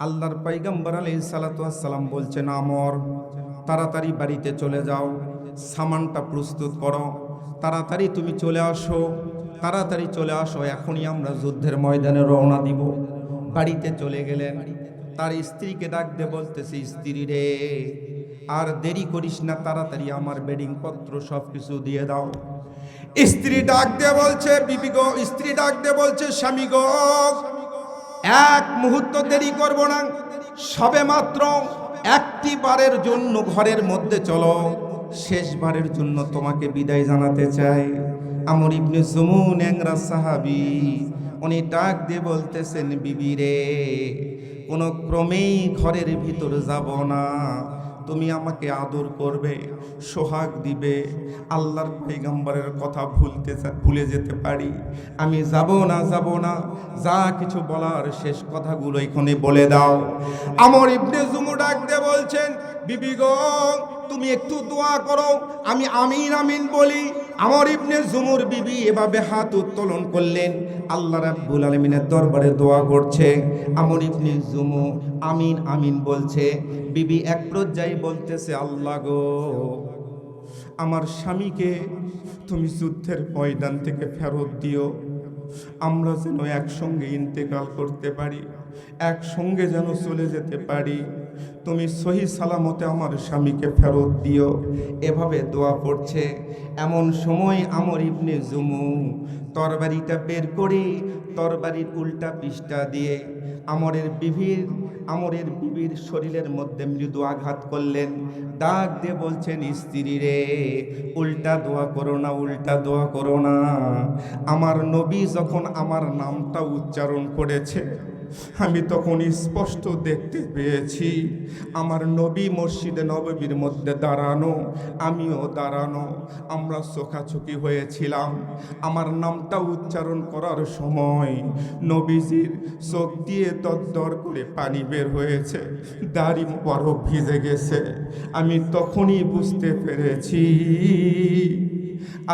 আল্লাহর পয়গম্বর আলাইহিস সালাতু ওয়াস সালাম বলছেন, আমর তাড়াতাড়ি বাড়িতে চলে যাও, সামানটা প্রস্তুত করো, তাড়াতাড়ি তুমি চলে আসো, তাড়াতাড়ি চলে আসো, এখনই আমরা যুদ্ধের ময়দানে রওনা দিব। বাড়িতে চলে গেলেন। তার স্ত্রীকে ডাক দিয়ে বলতেছে, স্ত্রী রে, আর দেরি করিস না, তাড়াতাড়ি আমার বেডিং পত্র সব কিছু দিয়ে দাও। স্ত্রী ডাক দিয়ে বলছে, বিবি গো, স্ত্রী ডাক দিয়ে বলছে, স্বামী গো, এক মুহূর্ত দেরি করব না, সবে মাত্র একটি বারের জন্য ঘরের মধ্যে চলো, শেষবারের জন্য তোমাকে বিদায় জানাতে চাই। আমর ইবনে জুমু ন্যাংরা সাহাবী, উনি ডাক দিয়ে বলতেছেন, বিবি রে, কোনো ক্রমেই ঘরের ভিতর যাব না, তুমি আমাকে আদর করবে, সোহাগ দিবে। আল্লাহর পয়গম্বরের কথা ভুলে যেতে পারি, আমি যাব না, যা কিছু বলার শেষ কথাগুলো এখানে বলে দাও। আমর ইবনে জুমু ডাক দিয়ে বলছেন, বিবি গো, তুমি একটু দোয়া করো, আমি আমিন আমিন বলি। আমর ইবনে জুমুর বিবি এভাবে হাত উত্তোলন করলেন, আল্লাহ রাব্বুল আলামিনের দরবারে দোয়া করছে। আমর ইবনে জুমু আমিন আমিন বলছে। বিবি এক পর্যায়ে বলতেছে, আল্লাহ গো, আমার স্বামীকে তুমি যুদ্ধের ময়দান থেকে ফেরত দিও, আমরা যেন একসঙ্গে ইন্তেকাল করতে পারি, একসঙ্গে যেন চলে যেতে পারি, তুমি সহি সালামতে আমার স্বামীকে ফেরত দিও। এভাবে দোয়া পড়ছে। এমন সময় আমর ইবনে জুমু তরবারিটা বের করে তরবারির উল্টা পৃষ্ঠা দিয়ে আমরের বিবির শরীরের মধ্যে মৃদু আঘাত করলেন। ডাক দিয়ে বলছেন, স্ত্রী রে, উল্টা দোয়া করো না, উল্টা দোয়া করো না। আমার নবী যখন আমার নামটা উচ্চারণ করেছে, আমি তখন স্পষ্ট দেখতে পেয়েছি আমার নবী মসজিদে নববীর মধ্যে দাঁড়ানো, আমিও দাঁড়ানো, আমরা চোখাচোখি হয়েছিলাম। আমার নামটা উচ্চারণ করার সময় নবীজির চোখ দিয়ে দরদর করে পানি বের হয়েছে, দাড়ি মোবারক ভিজে গেছে। আমি তখনই বুঝতে পেরেছি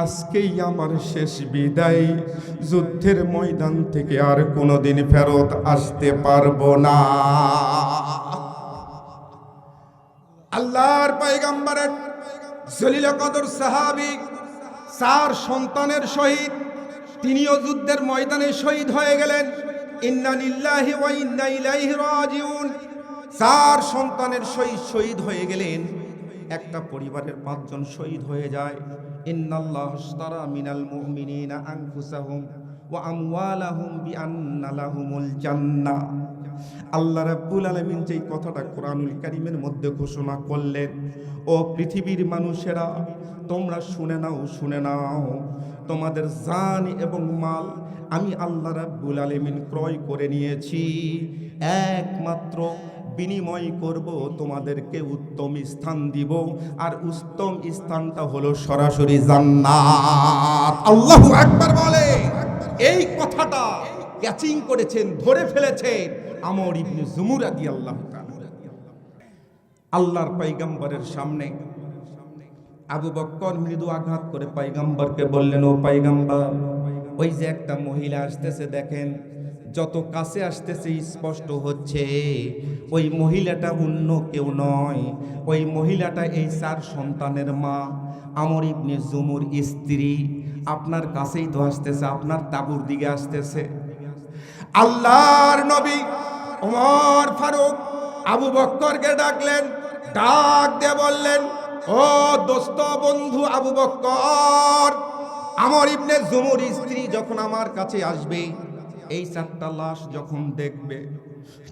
আজকেই আমার শেষ বিদায়, যুদ্ধের ময়দান থেকে আর কোনোদিন ফেরত আসতে পারবো না। আল্লাহর পয়গম্বরের জলিল কদর সাহাবী, 4 সন্তানের শহীদ, তিনিও যুদ্ধের ময়দানে শহীদ হয়ে গেলেন। ইন্না লিল্লাহি ওয়া ইন্না ইলাইহি রাজিউন। 4 সন্তানের শহীদ হয়ে গেলেন। একটা পরিবারের 5 জন শহীদ হয়ে যায়। ইন্নাল্লাহ আশতারা মিনাল মুমিনিনা আনফুসাহুম ওয়া আমওয়ালাহুম বিআন্না লাহুমুল জান্নাহ। আল্লাহ রাব্বুল আলামিন যেই কথাটা কোরআনুল কারীমের মধ্যে ঘোষণা করলেন, ও পৃথিবীর মানুষেরা, তোমরা শুনে নাও, তোমাদের জান এবং মাল আমি আল্লাহ রাব্বুল আলামিন ক্রয় করে নিয়েছি, একমাত্র বিনিময় করব, তোমাদেরকে উত্তম স্থান দিব, আর উত্তম স্থানটা হলো সরাসরি জান্নাত। আল্লাহু আকবার বলে। এই কথাটা ক্যাচিং করেছেন, ধরে ফেলেছেন আমর ইবনে জুমু রাদিয়াল্লাহু তাআলা। আল্লাহর পয়গম্বরের সামনে আবু বকর মৃদু আঘাত করে পয়গম্বরকে বললেন, ও পয়গম্বর, ওই যে একটা মহিলা আসতেছে দেখেন, যত কাছে আসতেছে স্পষ্ট হচ্ছে ওই মহিলাটা অন্য কেউ নয়, ওই মহিলাটা এই 4 সন্তানের মা, আমর ইবনে জুমুর স্ত্রী। আপনার কাছেই তো আসতেছে, আপনার তাঁবুর দিকে আসতেছে। আল্লাহর নবী ওমর ফারুক আবু বকরকে ডাকলেন, ডাক দিয়ে বললেন, ও দোস্ত বন্ধু আবু বকর, আমর ইবনে জুমুর স্ত্রী যখন আমার কাছে আসবে, এই 4টা লাশ যখন দেখবে,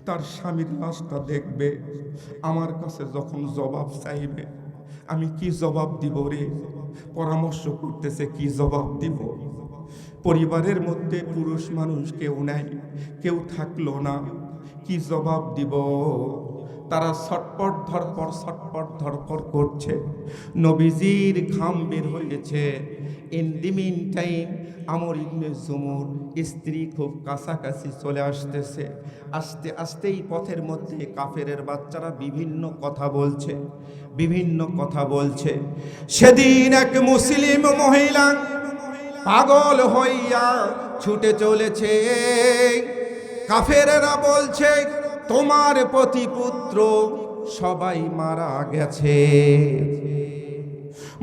তার স্বামীর লাশটা দেখবে, আমার কাছে যখন জবাব চাইবে, আমি কি জবাব দিব রে? পরামর্শ করতেছে কি জবাব দিব। পরিবারের মধ্যে পুরুষ মানুষ কেউ নাই, কেউ থাকলো না, কি জবাব দিব? তারা ছটপট ধরপর করছে। নবীজির ঘাম বের হয়েছে। ইন দি মিন টাইম আমর ইবনে জুমুর স্ত্রী খুব কাছাকাছি চলে আসতেছে। আস্তে আস্তেই পথের মধ্যে কাফেরের বাচ্চারা বিভিন্ন কথা বলছে। সেদিন এক মুসলিম মহিলা পাগল হইয়া ছুটে চলেছে। কাফেরেরা বলছে, তোমার প্রতিপুত্র সবাই মারা গেছে।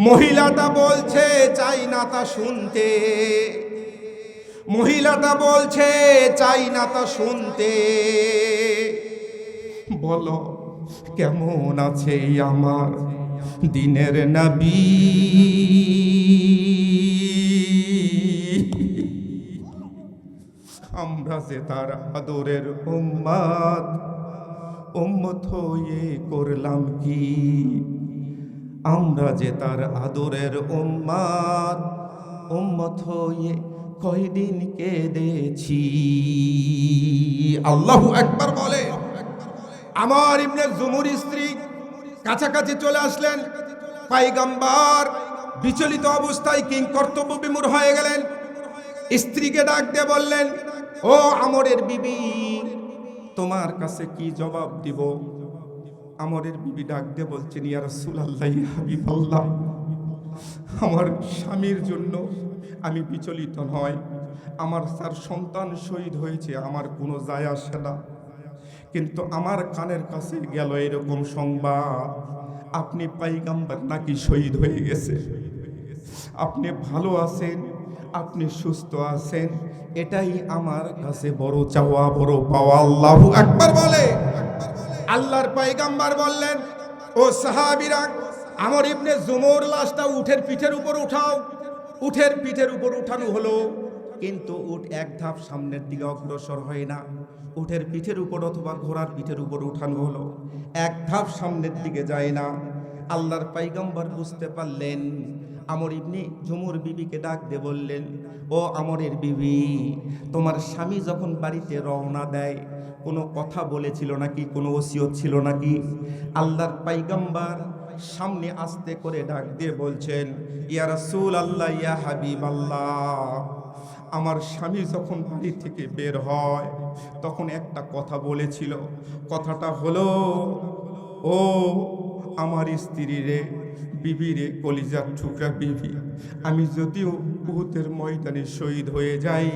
মহিলাটা বলছে চাই না তা শুনতে, মহিলাটা বলছে চাই না তা শুনতে। বলো কেমন আছে আমার দিনের নবী? আমরা যে তার আদরের উম্মত, উম্মত হয়ে করলাম কি? আমরা যে তার আদরের উম্মত, উম্মত হয়ে কয়দিন কেঁদেছি। আল্লাহু আকবার বলে। আমার ইবনে জুমুর স্ত্রী কাছাকাছি চলে আসলেন। পয়গম্বর বিচলিত অবস্থায় কিং কর্তব্য বিমূঢ় হয়ে গেলেন। স্ত্রীকে ডাক দিয়ে বললেন, ও আমরের বিবি, তোমার কাছে কি জবাব দিব? আমরের বিবি ডাক দিয়ে বলছেন, ইয়া রাসূলুল্লাহ, ইয়া হাবিবাল্লাহ, আমার স্বামীর জন্য আমি বিচলিত নয়। আমার 4 সন্তান শহীদ হয়েছে, আমার কোনো যায় আসে না। কিন্তু আমার কানের কাছে গেল এরকম সংবাদ, আপনি পয়গম্বর নাকি শহীদ হয়ে গেছে। আপনি ভালো আছেন, আপনি সুস্থ আছেন, এটাই আমার কাছে বড় চাওয়া, বড় পাওয়া। আল্লাহু আকবার বলে। আল্লাহর পয়গম্বর বললেন, ও সাহাবীরা, আমর ইবনে জুমুর লাশটা উটের পিঠের উপর উঠাও। উটের পিঠের উপর উঠানো হলো, কিন্তু উট এক ধাপ সামনের দিকে অগ্রসর হয় না। উটের পিঠের উপর অথবা ঘোড়ার পিঠের উপর উঠানো হলো, এক ধাপ সামনের দিকে যায় না। আল্লাহর পয়গম্বর বুঝতে পারলেন। আমর ইবনে জুমুর বিবিকে ডাক দিয়ে বললেন, ও আমরের বিবি, তোমার স্বামী যখন বাড়িতে রওনা দেয় কোনো কথা বলেছিল নাকি, কোনো ওসিয়ত ছিল নাকি? আল্লাহর পয়গম্বর সামনে আস্তে করে ডাক দিয়ে বলছেন, ইয়া রাসূলুল্লাহ, ইয়া হাবিবাল্লাহ, আমার স্বামী যখন বাড়ি থেকে বের হয় তখন একটা কথা বলেছিল। কথাটা হলো, ও আমার স্ত্রী রে, বিবি রে, কলিজার টুকরা বিবি, আমি যদিও উহুদের ময়দানে শহীদ হয়ে যাই,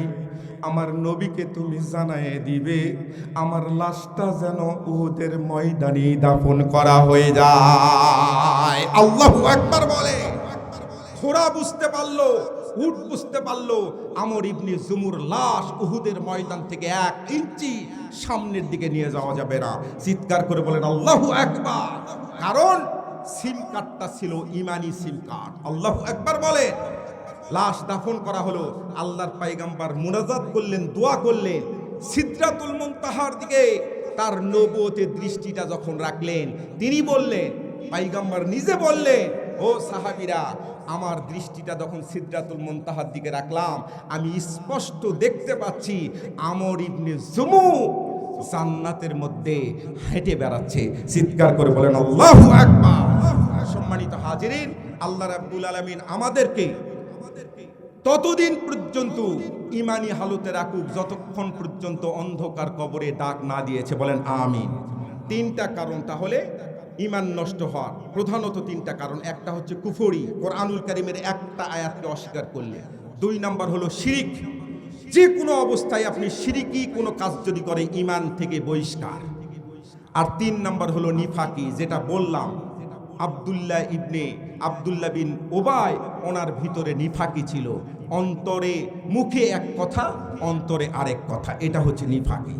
আমার নবীকে তুমি জানায়ে দিবে আমার লাশটা যেন উহুদের ময়দানে দাফন করা হয়ে যায়। আল্লাহু আকবার বলে। ঘোড়া বুঝতে পারলো, উট বুঝতে পারলো, আমর ইবনে জুমুর লাশ উহুদের ময়দান থেকে 1 ইঞ্চি সামনের দিকে নিয়ে যাওয়া যাবে না। চিৎকার করে বলেন আল্লাহু আকবার। কারণ সিম কার্ডটা ছিল ইমানি সিম কার্ড। আল্লাহু আকবার বলে। লাশ দাফন করা হলো। আল্লাহর পয়গম্বর মুনাজাত করলেন, দোয়া করলেন। সিদরাতুল মুনতাহার দিকে তার নবুয়তের দৃষ্টিটা যখন রাখলেন, তিনি বললেন, পয়গম্বর নিজে বললেন, ও সাহাবীরা, আমার দৃষ্টিটা যখন সিদরাতুল মুনতাহার দিকে রাখলাম, আমি স্পষ্ট দেখতে পাচ্ছি আমর ইবনে জুমু জান্নাতের মধ্যে হেঁটে বেড়াচ্ছে। চিৎকার করে বলেন আল্লাহু আকবার। সম্মানিত হাজিরিন, আল্লাহ রাব্বুল আলামিন আমাদেরকে ততদিন পর্যন্ত ইমানি হালতে রাখুক যতক্ষণ পর্যন্ত অন্ধকার কবরে ডাক না দিয়েছে। বলেন আমিন। 3টা কারণ তাহলে ইমান নষ্ট হওয়ার, প্রধানত 3টা কারণ। একটা হচ্ছে কুফরি, কোরআনুল কারীমের একটা আয়াতকে অস্বীকার করলে। 2 নাম্বার হলো শিরিক, যে কোনো অবস্থায় আপনি শিরিকি কোনো কাজ যদি করে ইমান থেকে বহিষ্কার। আর 3 নাম্বার হলো নিফাকি, যেটা বললাম, আব্দুল্লাহ বিন উবাই, ওনার ভিতরে নিফাকি ছিল। অন্তরে, মুখে এক কথা, অন্তরে আরেক কথা, এটা হচ্ছে নিফাকি।